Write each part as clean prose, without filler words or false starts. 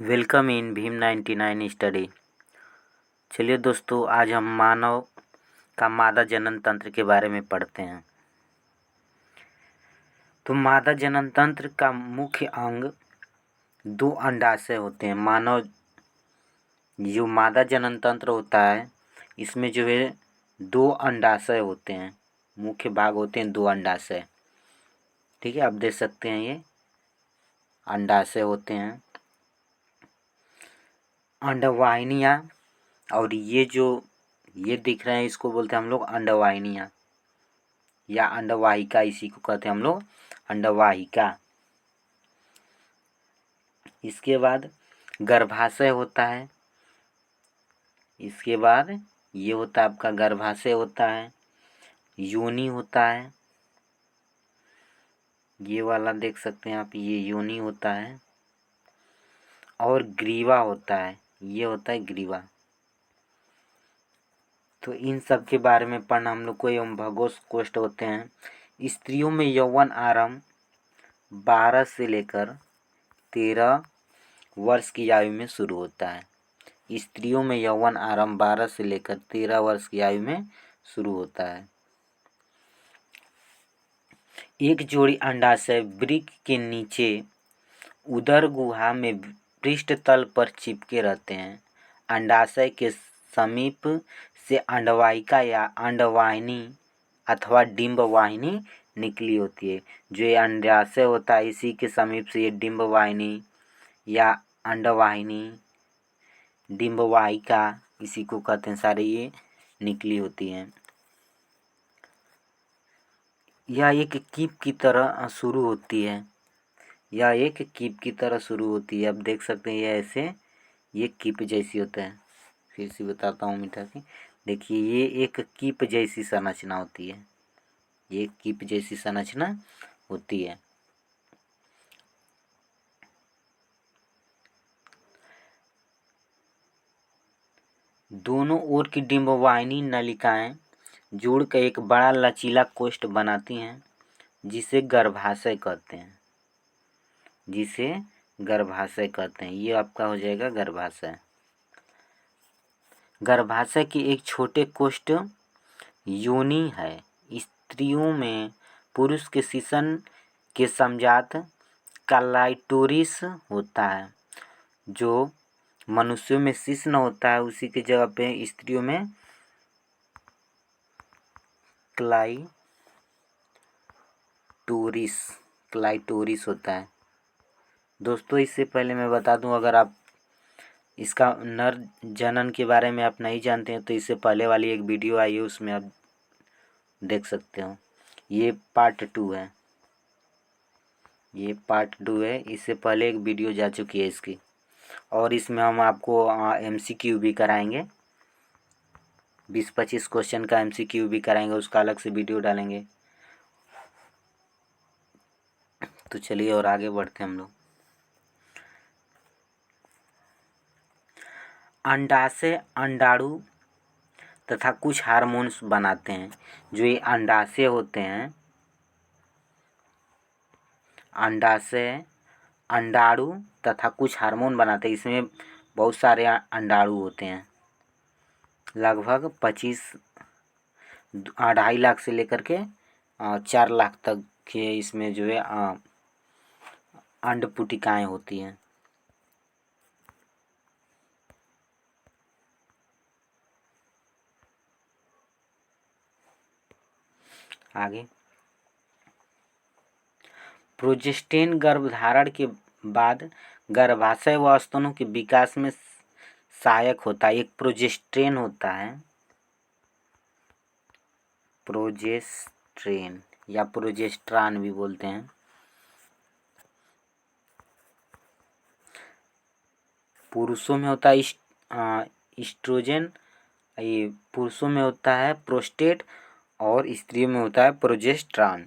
Welcome in Bhim 99 study. चलिए दोस्तों, आज हम मानव का मादा जनन तंत्र के बारे में पढ़ते हैं। तो मादा जनन तंत्र का मुख्य अंग दो अंडाशय होते हैं। मानव जो मादा जनन तंत्र होता है, इसमें जो है दो अंडाशय होते हैं। मुख्य भाग होते हैं दो अंडाशय। ठीक है, आप देख सकते हैं ये अंडाशय होते हैं, अंडवाहिनियाँ। और ये जो ये दिख रहे हैं, इसको बोलते हैं हम लोग अंडवाहिनियाँ या अंडवाहिका। इसी को कहते हैं हम लोग अंडवाहिका। इसके बाद गर्भाशय होता है। इसके बाद ये होता है आपका गर्भाशय होता है, योनि होता है। ये वाला देख सकते हैं आप, ये योनि होता है। और ग्रीवा होता है, ये होता है ग्रीवा। तो इन सब के बारे में पढ़ना हम लोग को एवं भगोश कोष्ठ होते हैं। स्त्रियों में यौवन आरंभ 12 से लेकर 13 वर्ष की आयु में शुरू होता है। स्त्रियों में यौवन आरंभ 12 से लेकर 13 वर्ष की आयु में शुरू होता है। एक जोड़ी अंडाशय वृक्क के नीचे उदर गुहा में पृष्ठ तल पर चिपके रहते हैं। अंडाशय के समीप से अंडवाहिका या अंडवाहिनी अथवा डिंब वाहिनी निकली होती है। जो ये अंडाशय होता है, इसी के समीप से ये डिंब वाहिनी या अंडवाहिनी, डिंबवाहिका, इसी को कहते हैं, सारे ये निकली होती हैं। यह एक कीप की तरह शुरू होती है। यह एक कीप की तरह शुरू होती है। आप देख सकते हैं, ये ऐसे ये कीप जैसी होता है। फिर से बताता हूँ मीठा की, देखिए ये एक कीप जैसी संरचना होती है। ये कीप जैसी संरचना होती है। दोनों ओर की डिंबवाहिनी नलिकाएं जोड़कर एक बड़ा लचीला कोष्ठ बनाती हैं, जिसे गर्भाशय कहते हैं। जिसे गर्भाशय कहते हैं। ये आपका हो जाएगा गर्भाशय। गर्भाशय के एक छोटे कोष्ठ योनि है। स्त्रियों में पुरुष के शिशन के समजात क्लाइटोरिस होता है। जो मनुष्यों में शिश्न होता है, उसी की जगह पे स्त्रियों में क्लाइटोरिस होता है। दोस्तों, इससे पहले मैं बता दूं, अगर आप इसका नर जनन के बारे में आप नहीं जानते हैं तो इससे पहले वाली एक वीडियो आई है, उसमें आप देख सकते हो। ये पार्ट 2 है। ये पार्ट 2 है। इससे पहले एक वीडियो जा चुकी है इसकी। और इसमें हम आपको MCQ भी कराएंगे। 20-25 क्वेश्चन का MCQ भी कराएंगे, उसका अलग से वीडियो डालेंगे। तो चलिए और आगे बढ़ते हैं हम लोग। अंडाशय अंडाणु तथा कुछ हार्मोन्स बनाते हैं। जो ये अंडाशय होते हैं, अंडाशय अंडाणु तथा कुछ हार्मोन बनाते हैं। इसमें बहुत सारे अंडाणु होते हैं, लगभग 2.5 लाख से लेकर के 4 लाख तक के इसमें जो है अंडपुटिकाएँ होती हैं। आगे, प्रोजेस्टेन गर्भधारण के बाद गर्भाशय व स्तनों के विकास में सहायक होता है। एक प्रोजेस्टेन होता है, प्रोजेस्टेन या प्रोजेस्ट्रान भी बोलते हैं। पुरुषों में होता है ईस्ट्रोजन, ये पुरुषों में होता है प्रोस्टेट और स्त्रियों में होता है प्रोजेस्ट्रान।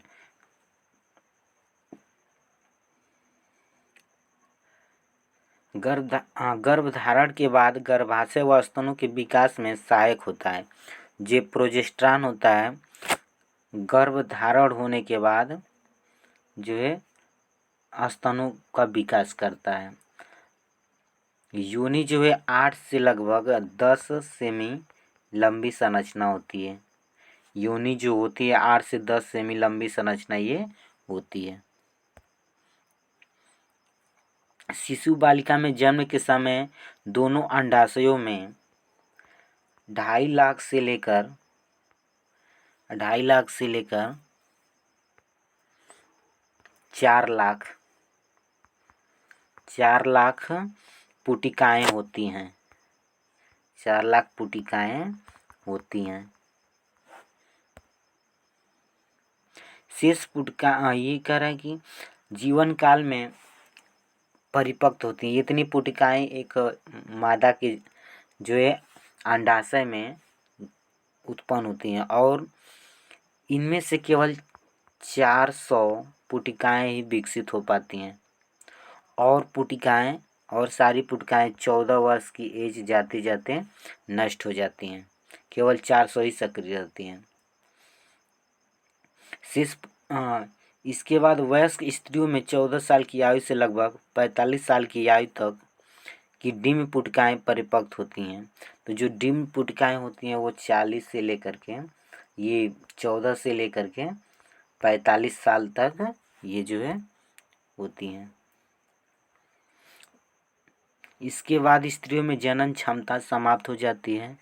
गर्भधारण के बाद गर्भाशय व स्तनों के विकास में सहायक होता है। जो प्रोजेस्ट्रान होता है, गर्भधारण होने के बाद जो है स्तनों का विकास करता है। योनि जो है 8 से लगभग 10 सेमी लंबी संरचना होती है। योनि जो होती है 8 से 10 सेमी लंबी संरचना ये होती है। शिशु बालिका में जन्म के समय दोनों अंडाशयों में 2.5 लाख से लेकर 4 लाख पुटिकाएँ होती हैं। 4 लाख पुटिकाएँ होती हैं। शेष पुटिका ये कह रहा है कि जीवन काल में परिपक्व होती हैं। इतनी पुटिकाएँ एक मादा के जो है अंडाशय में उत्पन्न होती हैं और इनमें से केवल 400 पुटिकाएँ ही विकसित हो पाती हैं और सारी पुटिकाएँ 14 वर्ष की एज जाते जाते नष्ट हो जाती हैं। केवल 400 ही सक्रिय रहती हैं। इसके बाद वयस्क स्त्रियों में 14 साल की आयु से लगभग 45 साल की आयु तक की डिम्ब पुटिकाएँ परिपक्व होती हैं। तो जो डिम्ब पुटिकाएँ होती हैं वो 40 से लेकर के ये 14 से लेकर के 45 साल तक ये जो है होती हैं। इसके बाद स्त्रियों में जनन क्षमता समाप्त हो जाती है।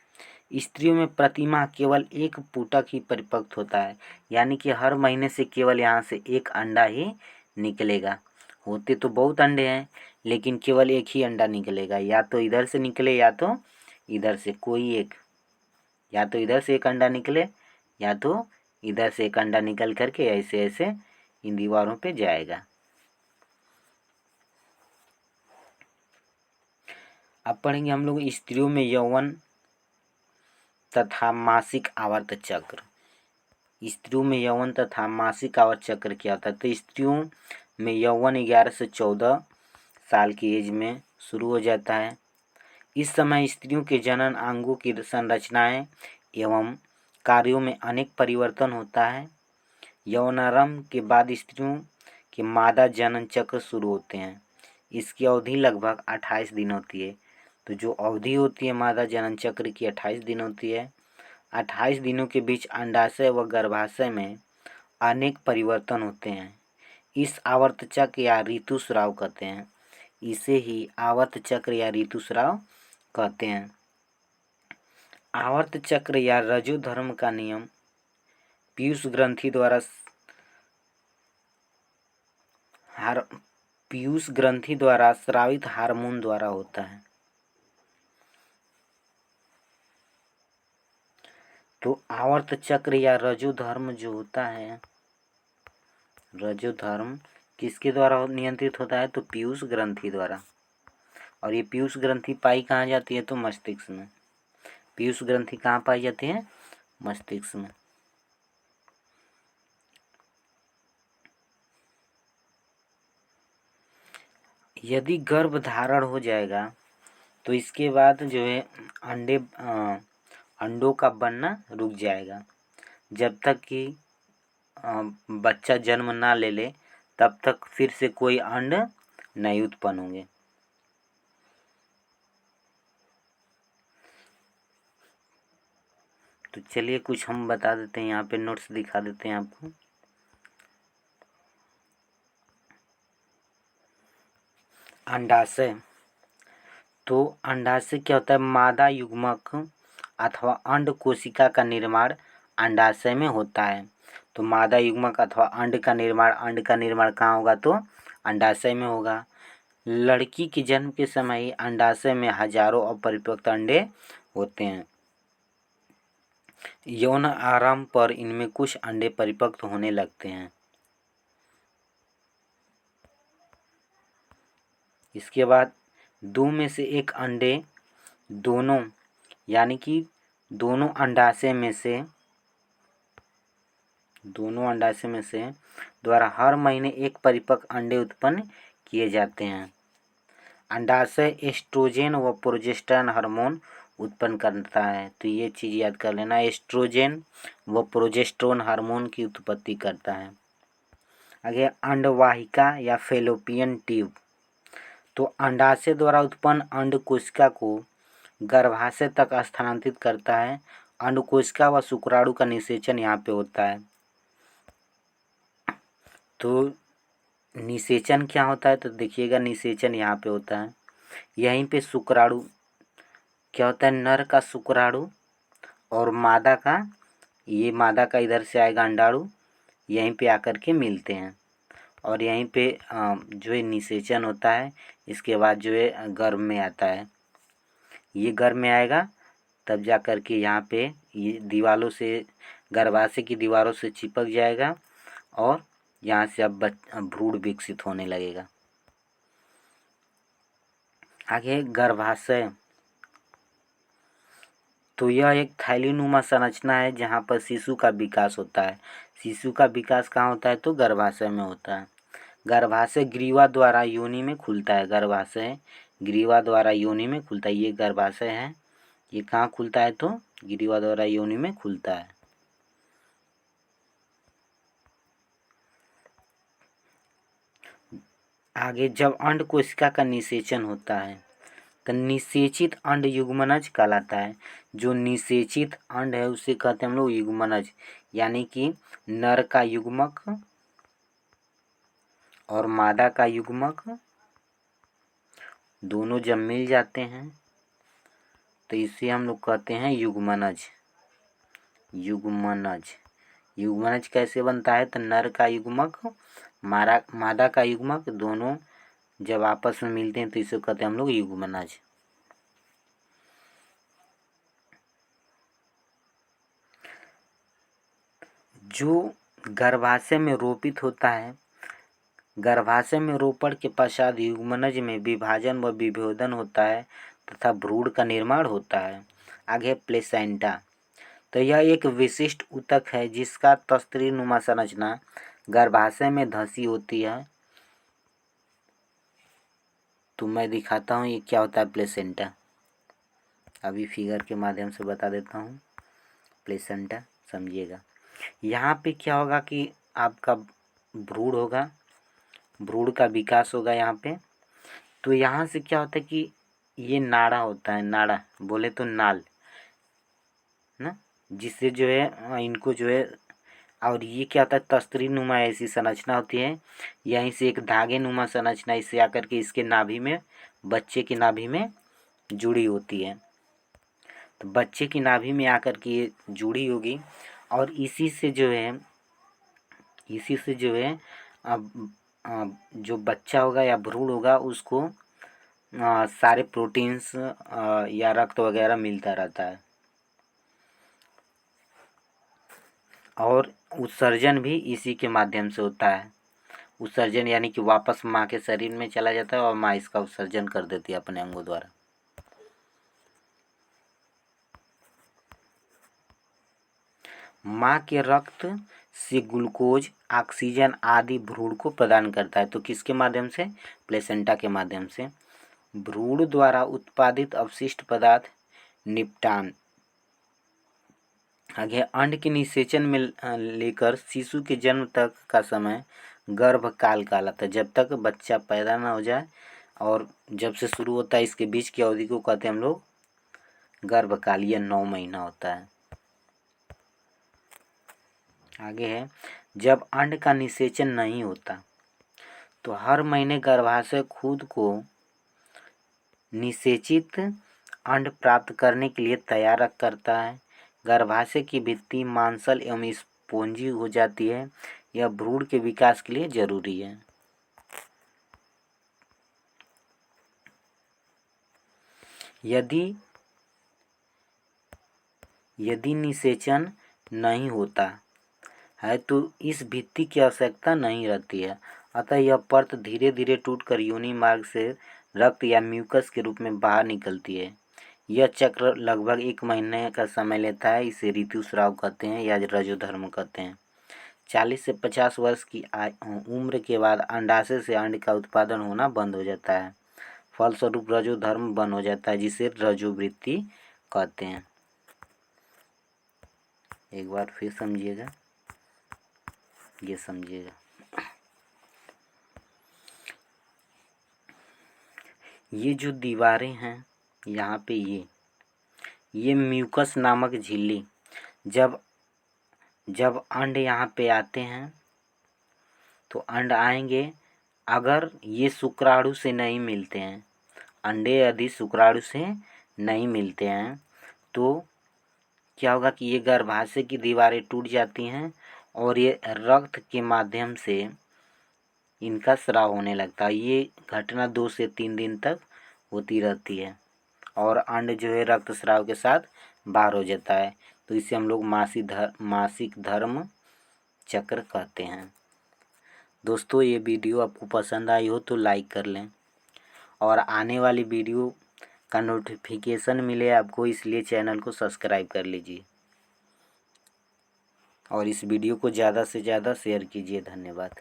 स्त्रियों में प्रतिमाह केवल एक पुटक ही परिपक्व होता है, यानी कि हर महीने से केवल यहाँ से एक अंडा ही निकलेगा। होते तो बहुत अंडे हैं लेकिन केवल एक ही अंडा निकलेगा, या तो इधर से निकले या तो इधर से कोई एक, या तो इधर से एक अंडा निकले या तो इधर से एक अंडा निकल करके ऐसे ऐसे इन दीवारों पे जाएगा। अब पढ़ेंगे हम लोग स्त्रियों में यौवन तथा मासिक आवर्त चक्र। स्त्रियों में यौवन तथा मासिक आवर्त चक्र क्या होता है? तो स्त्रियों में यौवन 11 से 14 साल की एज में शुरू हो जाता है। इस समय स्त्रियों के जनन अंगों की संरचनाएं एवं कार्यों में अनेक परिवर्तन होता है। यौनारंभ के बाद स्त्रियों के मादा जनन चक्र शुरू होते हैं। इसकी अवधि लगभग 28 दिन होती है। तो जो अवधि होती है मादा जनन चक्र की 28 दिन होती है। 28 दिनों के बीच अंडाशय व गर्भाशय में अनेक परिवर्तन होते हैं। इस आवर्त चक्र या ऋतुस्राव कहते हैं। इसे ही आवर्त चक्र या ऋतुस्राव कहते हैं। आवर्त चक्र या रजोधर्म का नियम पीयूष ग्रंथि द्वारा स्रावित हार्मोन द्वारा होता है। तो आवर्त चक्र या रजोधर्म जो होता है, रजोधर्म किसके द्वारा नियंत्रित होता है? तो पीयूष ग्रंथि द्वारा। और ये पीयूष ग्रंथि पाई कहाँ जाती है? तो मस्तिष्क में। पीयूष ग्रंथि कहाँ पाई जाती है? मस्तिष्क में। यदि गर्भ धारण हो जाएगा तो इसके बाद जो है अंडों का बनना रुक जाएगा। जब तक कि बच्चा जन्म ना ले ले तब तक फिर से कोई अंड नहीं उत्पन्न होंगे। तो चलिए कुछ हम बता देते हैं, यहाँ पे नोट्स दिखा देते हैं आपको। अंडाशय, तो अंडाशय क्या होता है? मादा युग्मक अथवा अंड कोशिका का निर्माण अंडाशय में होता है। तो मादा युग्मक अथवा अंड का निर्माण कहाँ होगा? तो अंडाशय में होगा। लड़की के जन्म के समय ही अंडाशय में हजारों अपरिपक्व अंडे होते हैं। यौन आरंभ पर इनमें कुछ अंडे परिपक्व होने लगते हैं। इसके बाद दो में से एक अंडे दोनों, यानी कि दोनों अंडाशय में से द्वारा हर महीने एक परिपक्व अंडे उत्पन्न किए जाते हैं। अंडाशय एस्ट्रोजन व प्रोजेस्टेरोन हार्मोन उत्पन्न करता है। तो ये चीज़ याद कर लेना, एस्ट्रोजन व प्रोजेस्टेरोन हार्मोन की उत्पत्ति करता है। आगे अंडवाहिका या फेलोपियन ट्यूब, तो अंडाशय द्वारा उत्पन्न अंड कोशिका को गर्भाशय तक स्थानांतरित करता है। अंड कोशिका व शुक्राणु का निषेचन यहाँ पे होता है। तो निषेचन क्या होता है, तो देखिएगा निषेचन यहाँ पे होता है। यहीं पे शुक्राणु क्या होता है, नर का शुक्राणु और मादा का, ये मादा का इधर से आएगा अंडाणु, यहीं पे आकर के मिलते हैं और यहीं पे जो है निषेचन होता है। इसके बाद जो है गर्भ में आता है, ये गर्भ में आएगा तब जा कर के यहाँ पे ये दीवारों से, गर्भाशय की दीवारों से चिपक जाएगा और यहाँ से अब भ्रूण विकसित होने लगेगा। आगे गर्भाशय, तो यह एक थैलीनुमा संरचना है जहाँ पर शिशु का विकास होता है। शिशु का विकास कहाँ होता है, तो गर्भाशय में होता है। गर्भाशय ग्रीवा द्वारा योनि में खुलता है। गर्भाशय ग्रीवा द्वारा योनि में खुलता है। ये गर्भाशय है, ये कहाँ खुलता है, तो ग्रीवा द्वारा योनि में खुलता है। आगे जब अंड कोशिका का निषेचन होता है तो निषेचित अंड युग्मनज कहलाता है। जो निषेचित अंड है उसे कहते हैं हम लोग युग्मनज, यानी कि नर का युग्मक और मादा का युग्मक दोनों जब मिल जाते हैं तो इसे हम लोग कहते हैं युग्मनज। युग्मनज, युग्मनज कैसे बनता है, तो नर का युग्मक मादा का युग्मक दोनों जब आपस में मिलते हैं तो इसे कहते हैं हम लोग युग्मनज। जो गर्भाशय में रोपित होता है, गर्भाशय में रोपण के पश्चात युग्मनज में विभाजन व विभेदन होता है तथा भ्रूण का निर्माण होता है। आगे प्लेसेंटा, तो यह एक विशिष्ट ऊतक है जिसका तस्वीरनुमा संरचना गर्भाशय में धंसी होती है। तो मैं दिखाता हूँ ये क्या होता है प्लेसेंटा, अभी फिगर के माध्यम से बता देता हूँ। प्लेसेंटा समझिएगा, यहाँ पे क्या होगा कि आपका भ्रूण होगा, भ्रूण का विकास होगा यहाँ पे। तो यहाँ से क्या होता है कि ये नाड़ा होता है, नाड़ा बोले तो नाल ना, जिससे जो है इनको जो है, और ये क्या होता है तस्त्री नुमा ऐसी संरचना होती है। यहीं से एक धागे नुमा संरचना इससे आकर के इसके नाभि में, बच्चे की नाभि में जुड़ी होती है। तो बच्चे की नाभि में आकर के ये जुड़ी होगी और इसी से जो है अब जो बच्चा होगा या भ्रूण होगा उसको सारे प्रोटीन्स या रक्त वगैरह मिलता रहता है और उत्सर्जन भी इसी के माध्यम से होता है। उत्सर्जन यानी कि वापस माँ के शरीर में चला जाता है और माँ इसका उत्सर्जन कर देती है अपने अंगों द्वारा। माँ के रक्त से ग्लूकोज, ऑक्सीजन आदि भ्रूण को प्रदान करता है। तो किसके माध्यम से, प्लेसेंटा के माध्यम से। भ्रूण द्वारा उत्पादित अवशिष्ट पदार्थ निपटान, आगे अंड के निषेचन में लेकर शिशु के जन्म तक का समय गर्भकाल कहलाता है। जब तक बच्चा पैदा ना हो जाए और जब से शुरू होता है इसके बीच की अवधि को कहते हैं हम लोग गर्भकाल, यह 9 महीना होता है। आगे है जब अंड का निषेचन नहीं होता तो हर महीने गर्भाशय खुद को निषेचित अंड प्राप्त करने के लिए तैयार करता है। गर्भाशय की भित्ति मांसल एवं स्पोंजी हो जाती है। यह भ्रूण के विकास के लिए जरूरी है। यदि निषेचन नहीं होता है तो इस भित्ति की आवश्यकता नहीं रहती है, अतः यह परत धीरे धीरे टूटकर योनि मार्ग से रक्त या म्यूकस के रूप में बाहर निकलती है। यह चक्र लगभग 1 महीने का समय लेता है। इसे ऋतुस्राव कहते हैं या रजोधर्म कहते हैं। 40 से 50 वर्ष की उम्र के बाद अंडाशय से अंड का उत्पादन होना बंद हो जाता है। फलस्वरूप रजोधर्म बंद हो जाता है, जिसे रजोवृत्ति कहते हैं। एक बार फिर समझिएगा, ये समझिएगा। ये जो दीवारें हैं यहाँ पे ये म्यूकस नामक झिल्ली, जब जब अंड यहाँ पे आते हैं तो अंड आएंगे, अगर ये शुक्राणु से नहीं मिलते हैं, अंडे यदि शुक्राणु से नहीं मिलते हैं तो क्या होगा कि ये गर्भाशय की दीवारें टूट जाती हैं और ये रक्त के माध्यम से इनका स्राव होने लगता है। ये घटना 2 से 3 दिन तक होती रहती है और अंड जो है रक्तस्राव के साथ बाहर हो जाता है। तो इसे हम लोग मासिक धर्म चक्र कहते हैं। दोस्तों, ये वीडियो आपको पसंद आई हो तो लाइक कर लें और आने वाली वीडियो का नोटिफिकेशन मिले आपको, इसलिए चैनल को सब्सक्राइब कर लीजिए और इस वीडियो को ज़्यादा से ज़्यादा शेयर कीजिए। धन्यवाद।